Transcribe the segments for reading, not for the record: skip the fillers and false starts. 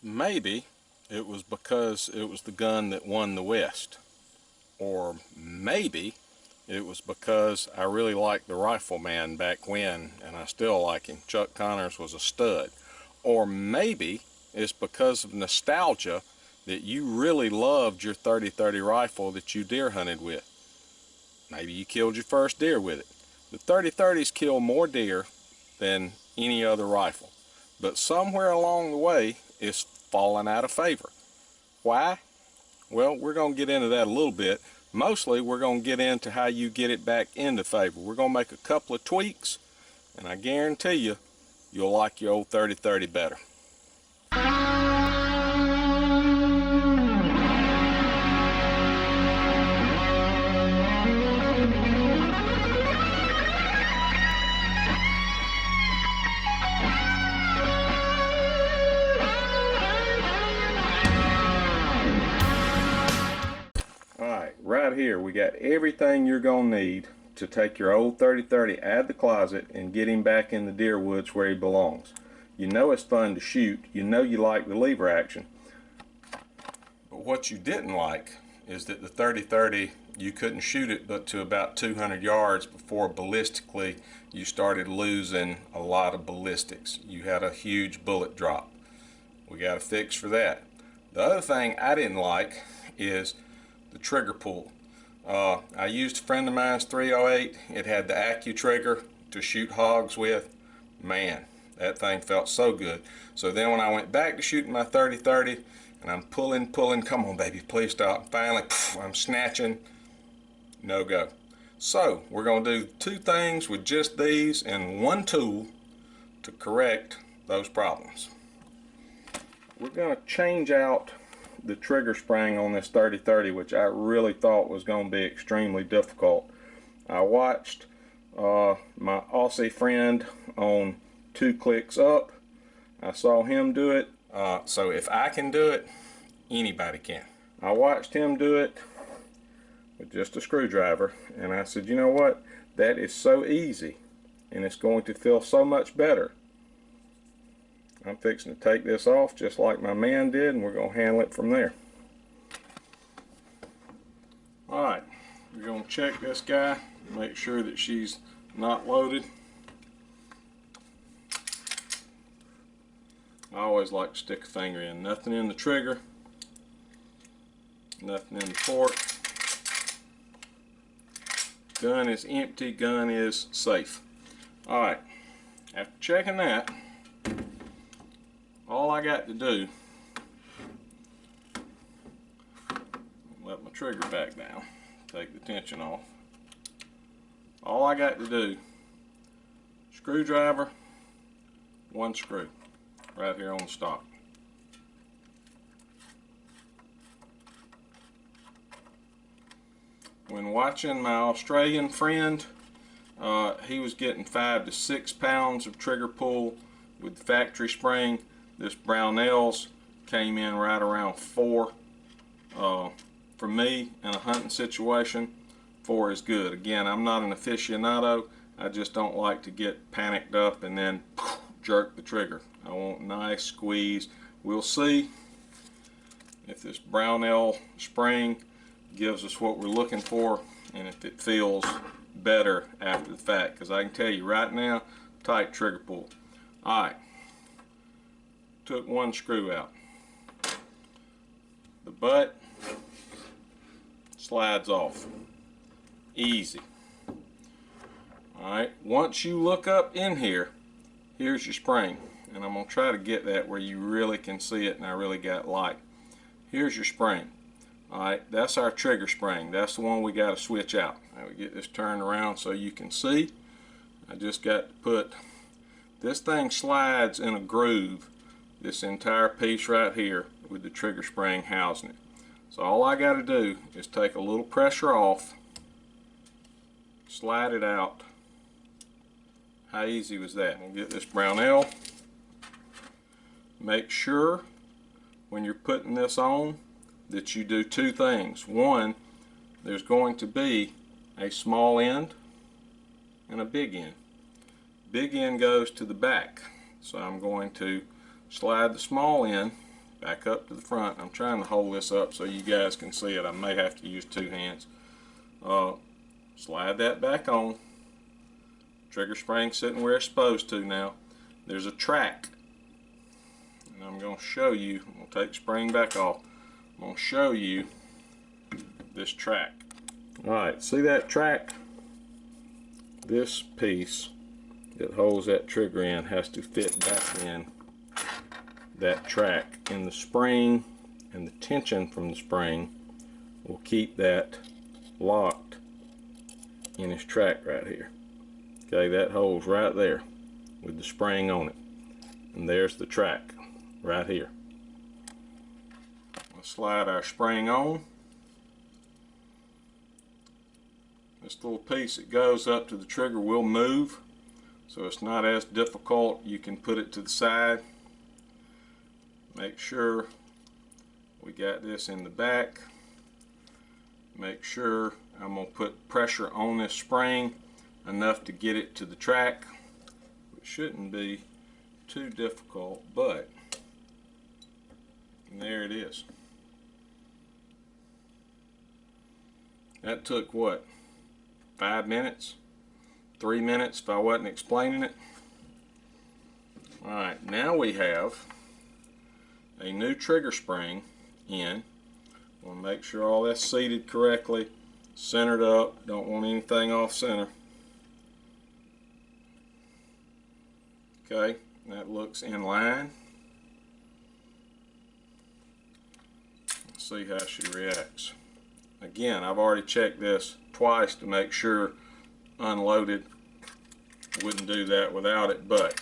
Maybe it was because it was the gun that won the West. Or maybe it was because I really liked the rifleman back when, and I still like him. Chuck Connors was a stud. Or maybe it's because of nostalgia that you really loved your 30-30 rifle that you deer hunted with. Maybe you killed your first deer with it. The 30-30s kill more deer than any other rifle. But somewhere along the way, it's fallen out of favor. Why? Well, we're going to get into that a little bit. Mostly, we're going to get into how you get it back into favor. We're going to make a couple of tweaks, and I guarantee you, you'll like your old 30-30 better. Alright, right here we got everything you're going to need to take your old 30-30 out of the closet and get him back in the deer woods where he belongs. You know it's fun to shoot, you know you like the lever action, but what you didn't like is that the 30-30, you couldn't shoot it but to about 200 yards before ballistically you started losing a lot of ballistics. You had a huge bullet drop. We got a fix for that. The other thing I didn't like is the trigger pull. I used a friend of mine's 308. It had the Accu trigger to shoot hogs with. Man, that thing felt so good. So then when I went back to shooting my 30-30 and I'm pulling, come on baby, please stop. Finally, I'm snatching, no go. So we're going to do two things with just these and one tool to correct those problems. We're going to change out the trigger spring on this 30-30, which I really thought was going to be extremely difficult. I watched my Aussie friend on 2 Clicks Up. I saw him do it, so if I can do it, anybody can. I watched him do it with just a screwdriver, and I said, you know what, that is so easy and it's going to feel so much better. I'm fixing to take this off just like my man did, and we're going to handle it from there. Alright, we're going to check this guy, make sure that she's not loaded. I always like to stick a finger in. Nothing in the trigger, nothing in the port. Gun is empty, gun is safe. Alright, after checking that, all I got to do, let my trigger back down, take the tension off. All I got to do, screwdriver, 1 screw, right here on the stock. When watching my Australian friend, he was getting 5 to 6 pounds of trigger pull with the factory spring. This Brownells came in right around 4. For me, in a hunting situation, 4 is good. Again, I'm not an aficionado. I just don't like to get panicked up and then jerk the trigger. I want nice squeeze. We'll see if this Brownell spring gives us what we're looking for and if it feels better after the fact, because I can tell you right now, tight trigger pull. Alright, took 1 screw out. The butt slides off. Easy. Alright, once you look up in here, here's your spring. And I'm going to try to get that where you really can see it and I really got light. Here's your spring. Alright, that's our trigger spring. That's the one we got to switch out. Now we get this turned around so you can see. I just got to put, this thing slides in a groove, this entire piece right here with the trigger spring housing it. So all I got to do is take a little pressure off, slide it out. How easy was that? We'll get this Brownell. Make sure when you're putting this on that you do 2 things. One, there's going to be a small end and a big end. Big end goes to the back, so I'm going to slide the small end back up to the front. I'm trying to hold this up so you guys can see it. I may have to use two hands. Slide that back on. Trigger spring sitting where it's supposed to now. There's a track. And I'm going to show you. I'm going to take the spring back off. I'm going to show you this track. Alright, see that track? This piece that holds that trigger in has to fit back in that track, and the spring and the tension from the spring will keep that locked in this track right here. Okay, that holds right there with the spring on it, and there's the track right here. We'll slide our spring on. This little piece that goes up to the trigger will move, so it's not as difficult. You can put it to the side. Make sure we got this in the back. Make sure I'm going to put pressure on this spring enough to get it to the track. It shouldn't be too difficult, but there it is. That took what? 5 minutes? 3 minutes if I wasn't explaining it. Alright, now we have a new trigger spring in. We'll make sure all that's seated correctly, centered up, don't want anything off center. Okay, that looks in line. Let's see how she reacts. Again, I've already checked this twice to make sure unloaded. Wouldn't do that without it, but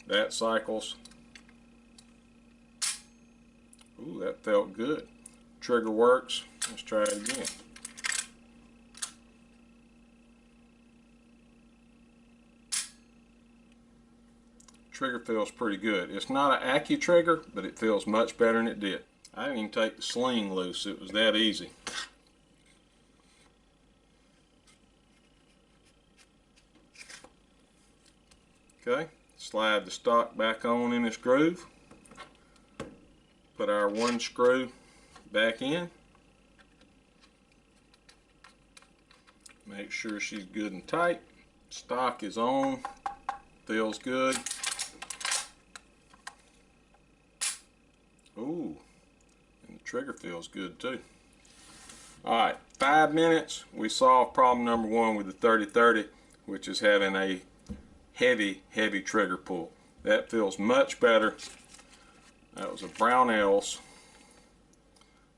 that cycles. Ooh, that felt good. Trigger works. Let's try it again. Trigger feels pretty good. It's not an Accu trigger, but it feels much better than it did. I didn't even take the sling loose. It was that easy. Okay, slide the stock back on in this groove. Put our one screw back in. Make sure she's good and tight. Stock is on. Feels good. Ooh, and the trigger feels good too. Alright, 5 minutes. We solved problem number one with the 30-30, which is having a heavy trigger pull. That feels much better. That was a Brownells.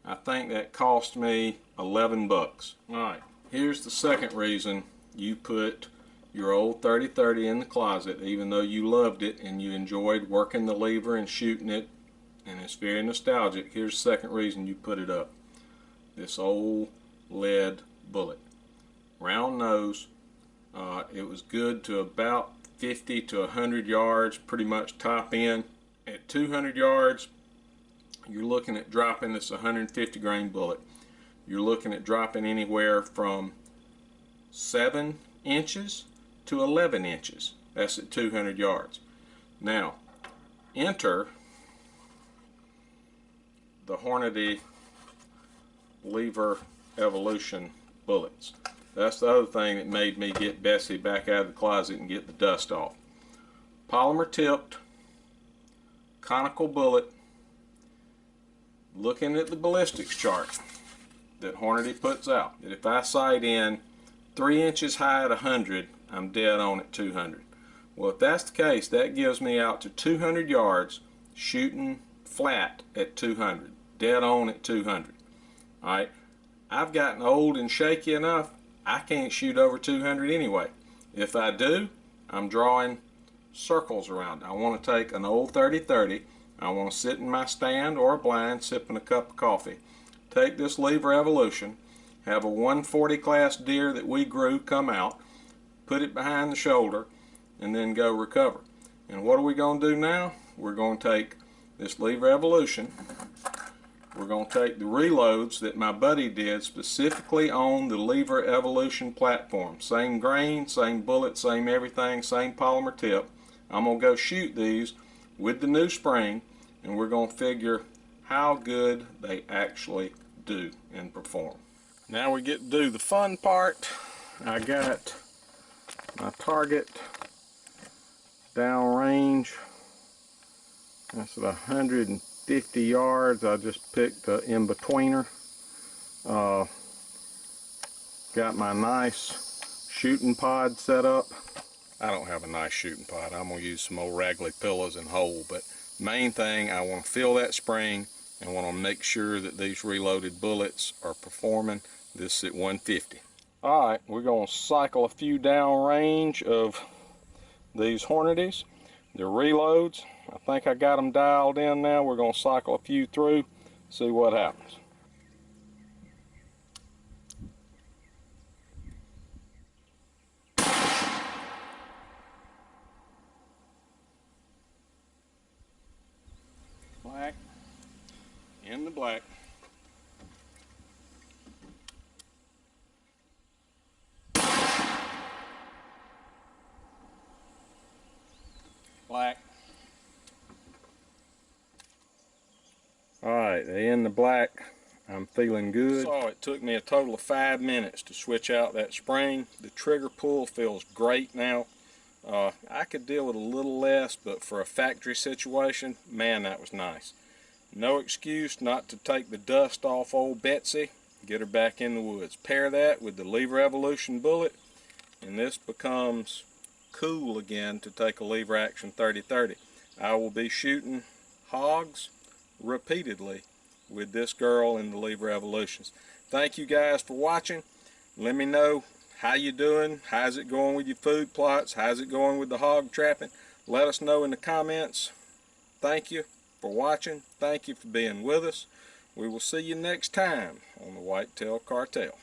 I think that cost me 11 bucks. Alright, here's the second reason you put your old 30-30 in the closet, even though you loved it and you enjoyed working the lever and shooting it, and it's very nostalgic. Here's the second reason you put it up. This old lead bullet. Round nose. It was good to about 50 to 100 yards, pretty much top end. At 200 yards, you're looking at dropping this 150 grain bullet. You're looking at dropping anywhere from 7 inches to 11 inches. That's at 200 yards. Now, enter the Hornady lever evolution bullets. That's the other thing that made me get Bessie back out of the closet and get the dust off. Polymer tipped, conical bullet. Looking at the ballistics chart that Hornady puts out, that if I sight in 3 inches high at 100, I'm dead on at 200. Well, if that's the case, that gives me out to 200 yards shooting flat at 200, dead on at 200. Alright, I've gotten old and shaky enough, I can't shoot over 200 anyway. If I do, I'm drawing circles around. I want to take an old 30-30. I want to sit in my stand or a blind sipping a cup of coffee. Take this lever evolution, have a 140 class deer that we grew come out, put it behind the shoulder, and then go recover. And what are we going to do now? We're going to take this lever evolution. We're going to take the reloads that my buddy did specifically on the lever evolution platform. Same grain, same bullet, same everything, same polymer tip. I'm going to go shoot these with the new spring and we're going to figure how good they actually do and perform. Now we get to do the fun part. I got my target downrange. That's at 150 yards. I just picked an in-betweener. Got my nice shooting pod set up. I don't have a nice shooting pod. I'm going to use some old raggly pillows and hole, but main thing, I want to feel that spring and want to make sure that these reloaded bullets are performing. This is at 150. Alright, we're going to cycle a few downrange of these Hornadies. They're reloads. I think I got them dialed in now. We're going to cycle a few through, see what happens. Black, in the black. Black. Alright, they in the black. I'm feeling good. So it took me a total of 5 minutes to switch out that spring. The trigger pull feels great now. I could deal with a little less, but for a factory situation, man, that was nice. No excuse not to take the dust off old Betsy. Get her back in the woods. Pair that with the Lever Evolution bullet, and this becomes cool again to take a lever action 30-30. I will be shooting hogs repeatedly with this girl in the Lever Evolutions. Thank you guys for watching. Let me know how you doing. How's it going with your food plots? How's it going with the hog trapping? Let us know in the comments. Thank you for watching. Thank you for being with us. We will see you next time on the Whitetail Cartel.